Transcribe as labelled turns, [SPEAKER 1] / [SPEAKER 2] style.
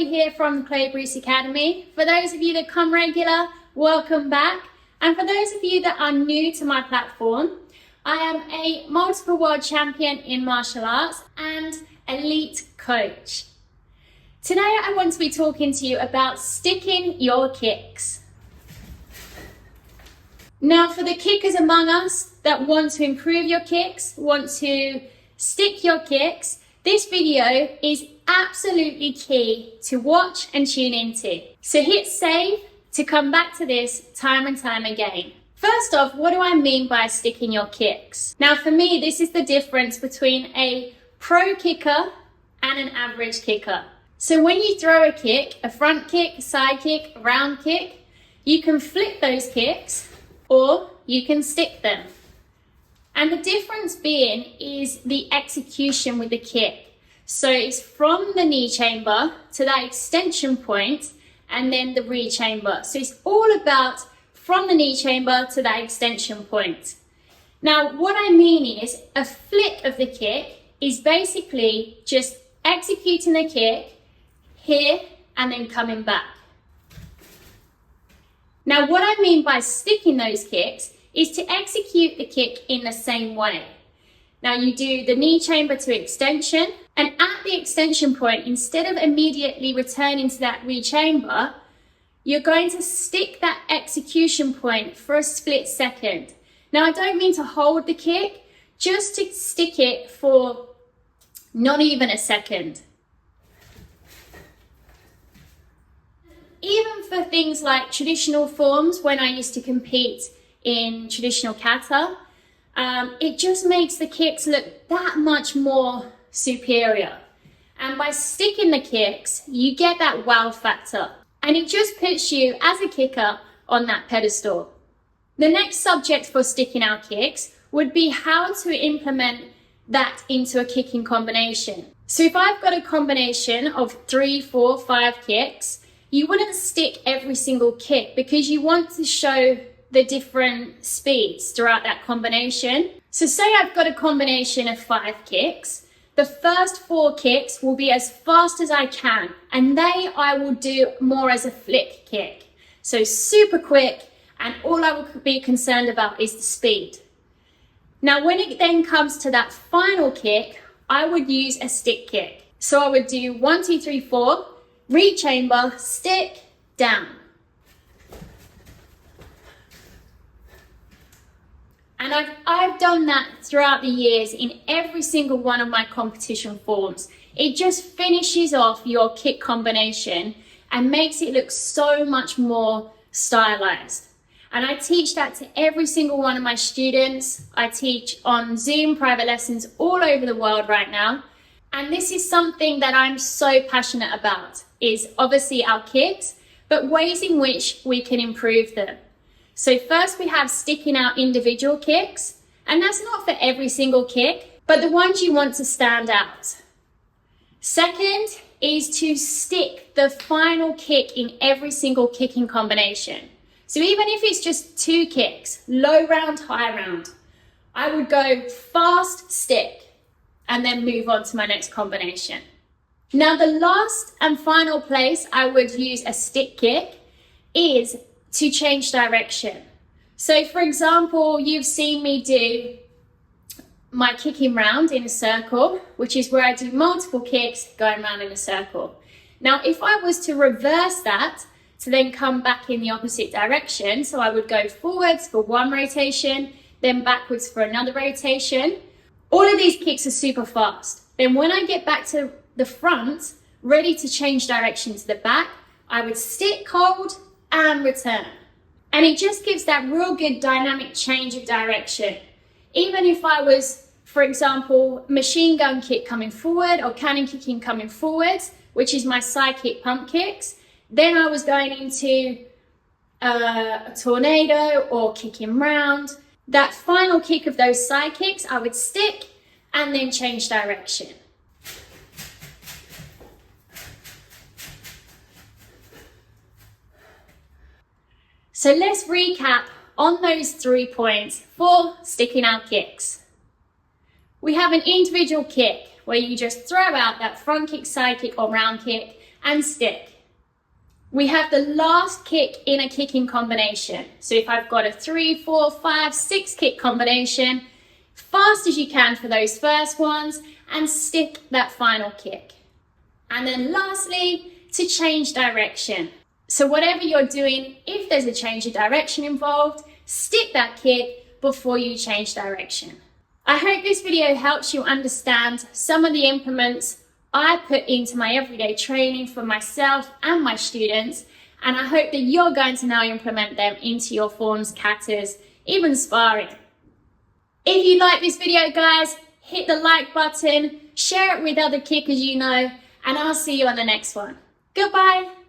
[SPEAKER 1] Chloe here from Chloe Bruce Academy. For those of you that come regular, welcome back. And for those of you that are new to my platform, I am a multiple world champion in martial arts and elite coach. Today I want to be talking to you about sticking your kicks. Now for the kickers among us that want to improve your kicks, want to stick your kicks, this video is absolutely key to watch and tune into. So hit save to come back to this time and time again. First off, what do I mean by sticking your kicks? Now for me, this is the difference between a pro kicker and an average kicker. So when you throw a kick, a front kick, a side kick, a round kick, you can flip those kicks or you can stick them. And the difference being is the execution with the kick. So it's from the knee chamber to that extension point and then the re-chamber. So it's all about from the knee chamber to that extension point. Now what I mean is a flip of the kick is basically just executing the kick here and then coming back. Now what I mean by sticking those kicks is to execute the kick in the same way. Now you do the knee chamber to extension, and at the extension point, instead of immediately returning to that re-chamber, you're going to stick that execution point for a split second. Now I don't mean to hold the kick, just to stick it for not even a second. Even for things like traditional forms, when I used to compete in traditional kata, it just makes the kicks look that much more superior. And by sticking the kicks, you get that wow factor. And it just puts you, as a kicker, on that pedestal. The next subject for sticking our kicks would be how to implement that into a kicking combination. So if I've got a combination of 3, 4, 5 kicks, you wouldn't stick every single kick because you want to show the different speeds throughout that combination. So say I've got a combination of 5 kicks. The first 4 kicks will be as fast as I can, and I will do more as a flick kick. So super quick, and all I will be concerned about is the speed. Now when it then comes to that final kick, I would use a stick kick. So I would do 1, 2, 3, 4, re-chamber, stick, down. And I've done that throughout the years in every single one of my competition forms. It just finishes off your kick combination and makes it look so much more stylized. And I teach that to every single one of my students. I teach on Zoom private lessons all over the world right now. And this is something that I'm so passionate about, is obviously our kicks, but ways in which we can improve them. So first we have sticking our individual kicks, and that's not for every single kick, but the ones you want to stand out. Second is to stick the final kick in every single kicking combination. So even if it's just 2 kicks, low round, high round, I would go fast stick and then move on to my next combination. Now the last and final place I would use a stick kick is to change direction. So for example, you've seen me do my kicking round in a circle, which is where I do multiple kicks going around in a circle. Now if I was to reverse that to then come back in the opposite direction, so I would go forwards for one rotation, then backwards for another rotation. All of these kicks are super fast. Then when I get back to the front, ready to change direction to the back, I would stick, hold, and return. And it just gives that real good dynamic change of direction. Even if I was, for example, machine gun kick coming forward or cannon kicking coming forwards, which is my side kick pump kicks, then I was going into a tornado or kicking round. That final kick of those side kicks, I would stick and then change direction. So let's recap on those 3 points for sticking our kicks. We have an individual kick where you just throw out that front kick, side kick or round kick and stick. We have the last kick in a kicking combination. So if I've got a 3, 4, 5, 6 kick combination, fast as you can for those first ones and stick that final kick. And then lastly, to change direction. So whatever you're doing, if there's a change of direction involved, stick that kick before you change direction. I hope this video helps you understand some of the implements I put into my everyday training for myself and my students, and I hope that you're going to now implement them into your forms, katas, even sparring. If you like this video, guys, hit the like button, share it with other kickers you know, and I'll see you on the next one. Goodbye.